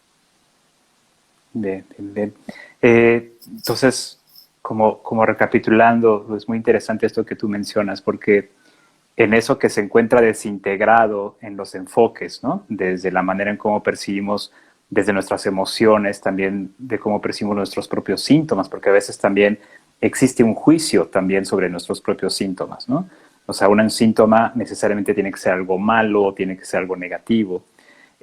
Bien, bien, bien. Entonces, como recapitulando, es muy interesante esto que tú mencionas, porque en eso que se encuentra desintegrado en los enfoques, ¿no? Desde la manera en cómo percibimos, desde nuestras emociones, también de cómo percibimos nuestros propios síntomas, porque a veces también existe un juicio también sobre nuestros propios síntomas, ¿no? O sea, un síntoma necesariamente tiene que ser algo malo, tiene que ser algo negativo.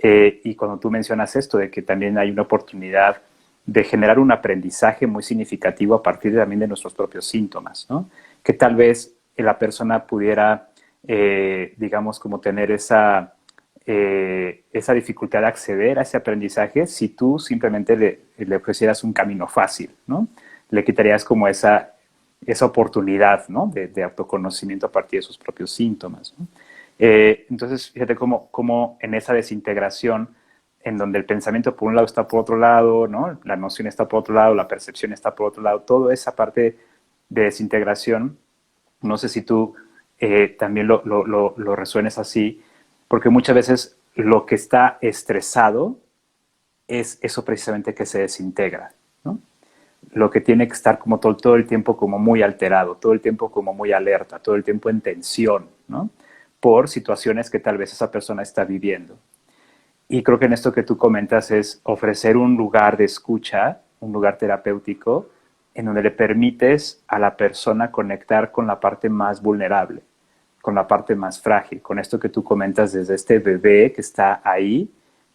Y cuando tú mencionas esto de que también hay una oportunidad de generar un aprendizaje muy significativo a partir también de nuestros propios síntomas, ¿no? Que tal vez la persona pudiera, digamos, como tener esa dificultad de acceder a ese aprendizaje si tú simplemente le ofrecieras un camino fácil, ¿no? Le quitarías como esa oportunidad, ¿no? De autoconocimiento a partir de sus propios síntomas, ¿no? Entonces, fíjate cómo en esa desintegración, en donde el pensamiento por un lado está por otro lado, ¿no? La noción está por otro lado, la percepción está por otro lado, toda esa parte de desintegración, no sé si tú también lo resuenes así, porque muchas veces lo que está estresado es eso precisamente que se desintegra, ¿no? Lo que tiene que estar como todo el tiempo como muy alterado, todo el tiempo como muy alerta, todo el tiempo en tensión, ¿no? Por situaciones que tal vez esa persona está viviendo. Y creo que en esto que tú comentas es ofrecer un lugar de escucha, un lugar terapéutico, en donde le permites a la persona conectar con la parte más vulnerable, con la parte más frágil, con esto que tú comentas desde este bebé que está ahí,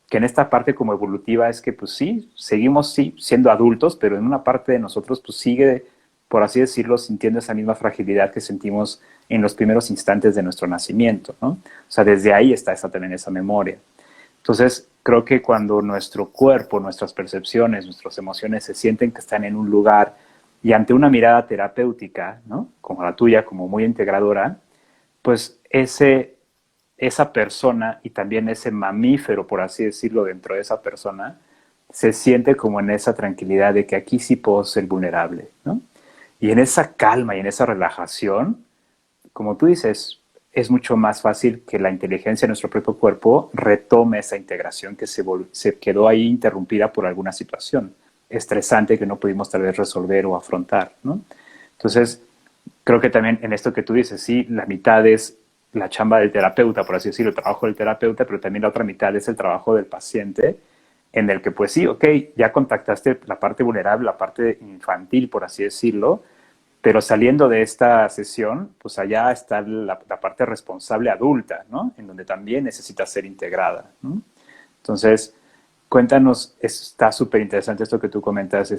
que en esta parte como evolutiva es que pues sí, seguimos sí siendo adultos, pero en una parte de nosotros pues sigue, por así decirlo, sintiendo esa misma fragilidad que sentimos en los primeros instantes de nuestro nacimiento, ¿no? O sea, desde ahí está también esa memoria. Entonces, creo que cuando nuestro cuerpo, nuestras percepciones, nuestras emociones se sienten que están en un lugar y ante una mirada terapéutica, ¿no? Como la tuya, como muy integradora, pues esa persona y también ese mamífero, por así decirlo, dentro de esa persona, se siente como en esa tranquilidad de que aquí sí puedo ser vulnerable, ¿no? Y en esa calma y en esa relajación, como tú dices, es mucho más fácil que la inteligencia de nuestro propio cuerpo retome esa integración que se quedó ahí interrumpida por alguna situación estresante que no pudimos tal vez resolver o afrontar, ¿no? Entonces, creo que también en esto que tú dices, sí, la mitad es la chamba del terapeuta, por así decirlo, el trabajo del terapeuta, pero también la otra mitad es el trabajo del paciente, en el que pues sí, ok, ya contactaste la parte vulnerable, la parte infantil, por así decirlo, pero saliendo de esta sesión, pues allá está la parte responsable adulta, ¿no? En donde también necesita ser integrada, ¿no? Entonces, cuéntanos, está súper interesante esto que tú comentas,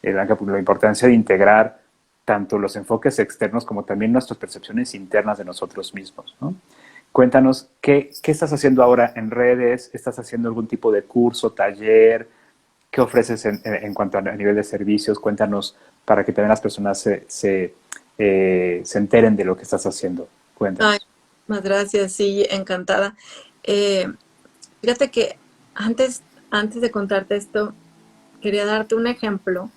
Blanca, la importancia de integrar tanto los enfoques externos como también nuestras percepciones internas de nosotros mismos, ¿no? Cuéntanos, ¿qué estás haciendo ahora en redes? ¿Estás haciendo algún tipo de curso, taller? ¿Qué ofreces en cuanto a nivel de servicios? Cuéntanos para que también las personas se enteren de lo que estás haciendo. Ay, Cuéntanos. más gracias, sí, encantada. Eh, Fíjate que antes de contarte esto, quería darte un ejemplo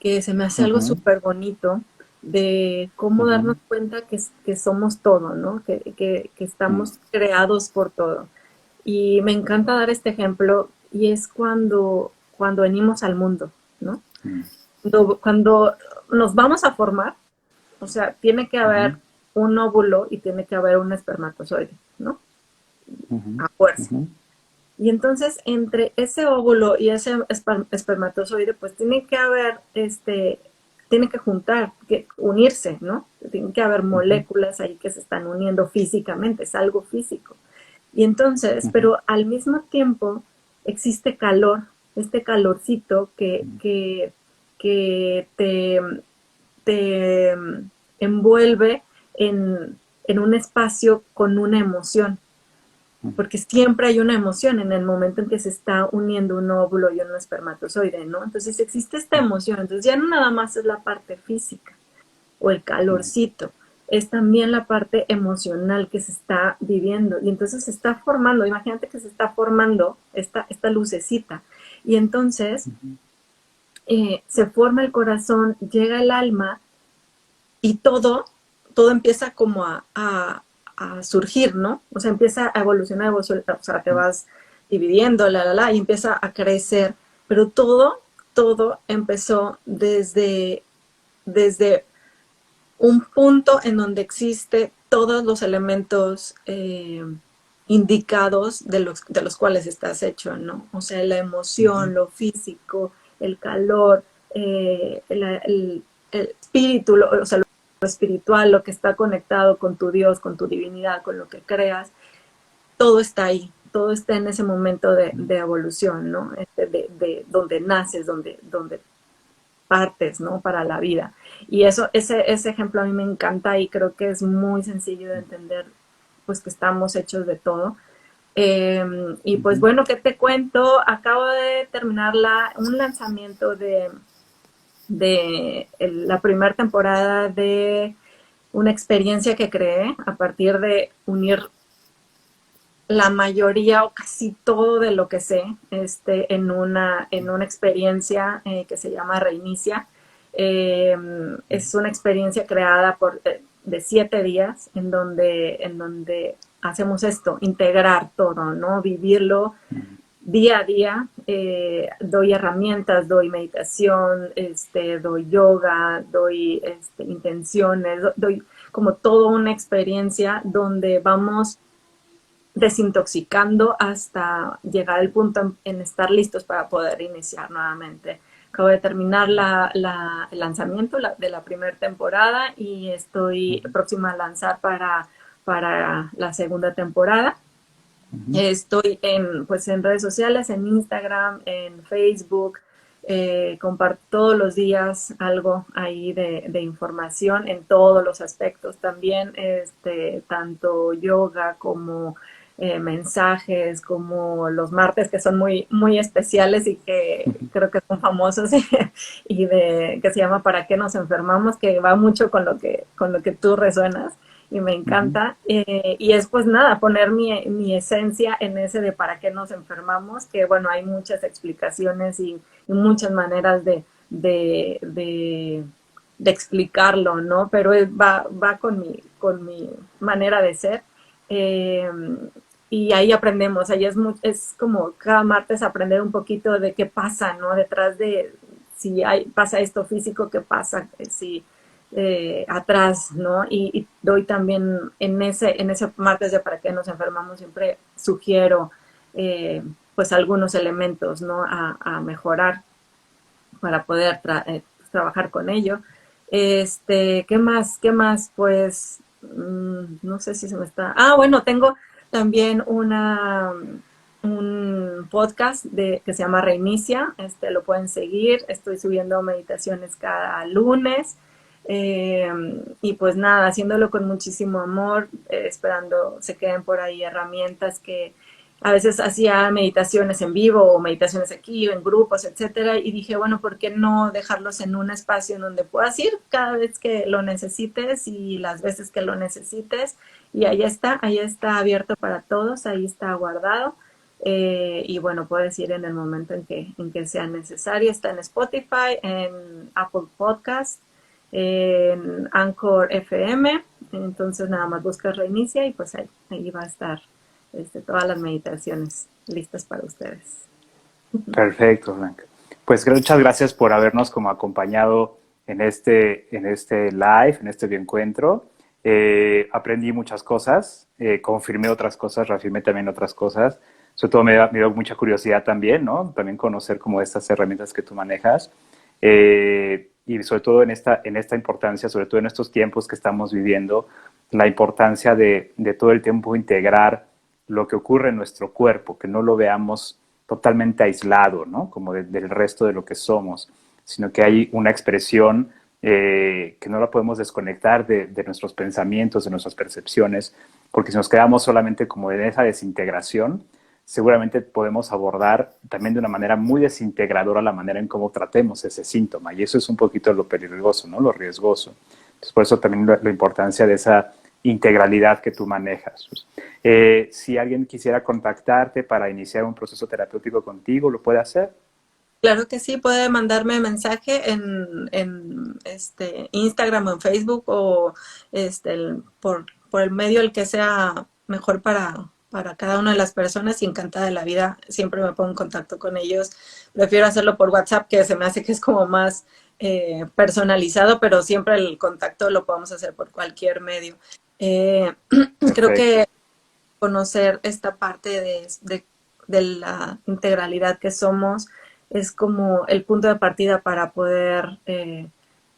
que se me hace algo Ujú, súper bonito de cómo ujú, darnos cuenta que somos todo, ¿no? Que mm, estamos creados por todo. Y me encanta dar este ejemplo y es cuando venimos al mundo, ¿no? mm, Cuando nos vamos a formar, o sea, tiene que ujú, haber un óvulo y tiene que haber un espermatozoide, ¿no? ujú, A fuerza. ujú, Y entonces entre ese óvulo y ese espermatozoide, pues tiene que haber, tiene que juntar, que unirse, ¿no? Tiene que haber ujú, moléculas ahí que se están uniendo físicamente, es algo físico. Y entonces, ujú, pero al mismo tiempo existe calor, este calorcito que te envuelve en un espacio con una emoción, ujú, porque siempre hay una emoción en el momento en que se está uniendo un óvulo y un espermatozoide, ¿no? Entonces existe esta emoción, entonces ya no nada más es la parte física o el calorcito, es también la parte emocional que se está viviendo y entonces se está formando, imagínate que se está formando esta lucecita y entonces se forma el corazón, llega el alma y todo empieza como a surgir, ¿no? O sea, empieza a evolucionar, o sea, te vas dividiendo, y empieza a crecer, pero todo empezó desde un punto en donde existe todos los elementos indicados de los cuales estás hecho, ¿no? O sea, la ujú, emoción, lo físico, el calor, el espíritu, o sea, lo espiritual, lo que está conectado con tu Dios, con tu divinidad, con lo que creas, todo está ahí, todo está en ese momento de evolución, ¿no? De donde naces, donde partes, ¿no? Para la vida. Y ese ejemplo a mí me encanta y creo que es muy sencillo de entender, pues que estamos hechos de todo. Y pues ujú, bueno, ¿qué te cuento? Acabo de terminar un lanzamiento de la primera temporada de una experiencia que creé a partir de unir la mayoría o casi todo de lo que sé en una experiencia que se llama Reinicia. Es una experiencia creada de 7 días en donde hacemos esto, integrar todo, ¿no? Vivirlo día a día. Doy herramientas, doy meditación, doy yoga, doy intenciones, doy como toda una experiencia donde vamos desintoxicando hasta llegar al punto en estar listos para poder iniciar nuevamente. Acabo de terminar el lanzamiento de la primera temporada y estoy próxima a lanzar para la segunda temporada. ujú, Estoy pues en redes sociales, en Instagram, en Facebook, comparto todos los días algo ahí de información en todos los aspectos también, tanto yoga como mensajes, como los martes que son muy especiales y que ujú, creo que son famosos que se llama ¿Para qué nos enfermamos? Que va mucho con lo que tú resuenas y me ujú, encanta. Y es pues nada, poner mi esencia en ese de para qué nos enfermamos, que bueno, hay muchas explicaciones y muchas maneras de explicarlo, ¿no? Pero va con mi manera de ser. Eh, y ahí aprendemos, ahí es como cada martes aprender un poquito de qué pasa, ¿no? Detrás de si pasa esto físico, qué pasa, si atrás, ¿no? Y doy también en ese martes de para qué nos enfermamos, siempre sugiero pues algunos elementos, ¿no? A mejorar para poder trabajar con ello. ¿Qué más? ¿Qué más? Pues no sé si se me está. Ah, bueno, tengo también un podcast que se llama Reinicia. Lo pueden seguir. Estoy subiendo meditaciones cada lunes. Eh, y pues nada, haciéndolo con muchísimo amor, esperando se queden por ahí herramientas que a veces hacía meditaciones en vivo o meditaciones aquí o en grupos, etcétera, y dije, bueno, ¿por qué no dejarlos en un espacio en donde puedas ir cada vez que lo necesites y las veces que lo necesites? Y ahí está abierto para todos, ahí está guardado. Y bueno, puedes ir en el momento en que sea necesario. Está en Spotify, en Apple Podcast, en Anchor FM. Entonces nada más buscas Reinicia y pues ahí va a estar todas las meditaciones listas para ustedes. Perfecto, Blanca. Pues muchas gracias por habernos como acompañado en este live, en este encuentro. Aprendí muchas cosas, confirmé otras cosas, reafirmé también otras cosas. Sobre todo me dio mucha curiosidad también, ¿no? También conocer como estas herramientas que tú manejas. Y sobre todo en esta importancia, sobre todo en estos tiempos que estamos viviendo, la importancia de todo el tiempo integrar lo que ocurre en nuestro cuerpo, que no lo veamos totalmente aislado, ¿no? Como del resto de lo que somos, sino que hay una expresión que no la podemos desconectar de nuestros pensamientos, de nuestras percepciones, porque si nos quedamos solamente como en esa desintegración, seguramente podemos abordar también de una manera muy desintegradora la manera en cómo tratemos ese síntoma. Y eso es un poquito lo peligroso, ¿no? Lo riesgoso. Entonces, por eso también la importancia de esa integralidad que tú manejas. Si alguien quisiera contactarte para iniciar un proceso terapéutico contigo, ¿lo puede hacer? Claro que sí, puede mandarme mensaje Instagram o en Facebook o por el medio el que sea mejor para cada una de las personas y encantada de la vida. Siempre me pongo en contacto con ellos. Prefiero hacerlo por WhatsApp, que se me hace que es como más personalizado, pero siempre el contacto lo podemos hacer por cualquier medio. Eh, Creo Perfecto. que conocer esta parte de la integralidad que somos es como el punto de partida para poder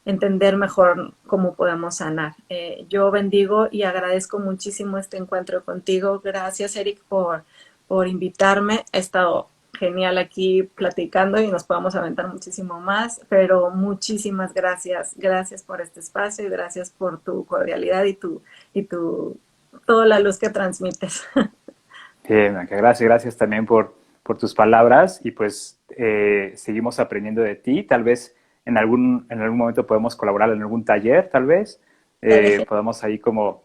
entender mejor cómo podemos sanar. Yo bendigo y agradezco muchísimo este encuentro contigo. Gracias, Eric, por invitarme. He estado genial aquí platicando y nos podamos aventar muchísimo más, pero muchísimas gracias. Gracias por este espacio y gracias por tu cordialidad y tu toda la luz que transmites. Blanca, gracias, gracias también por tus palabras y pues seguimos aprendiendo de ti. Tal vez en algún momento podemos colaborar en algún taller, tal vez. Podamos ahí como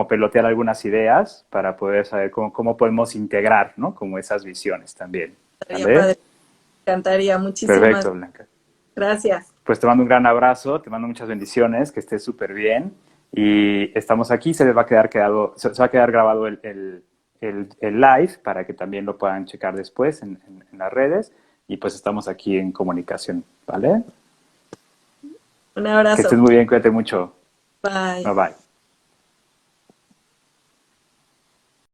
pelotear algunas ideas para poder saber cómo podemos integrar, ¿no? Como esas visiones también. Estaría ¿Vale? padre, me encantaría. Muchísimas Perfecto, Blanca. gracias. Pues te mando un gran abrazo, te mando muchas bendiciones, que estés súper bien. Y estamos aquí, se les va a se va a quedar grabado el live para que también lo puedan checar después en las redes. Y pues estamos aquí en comunicación, ¿vale? Un Que estés abrazo. muy bien, cuídate mucho. Bye. Bye bye.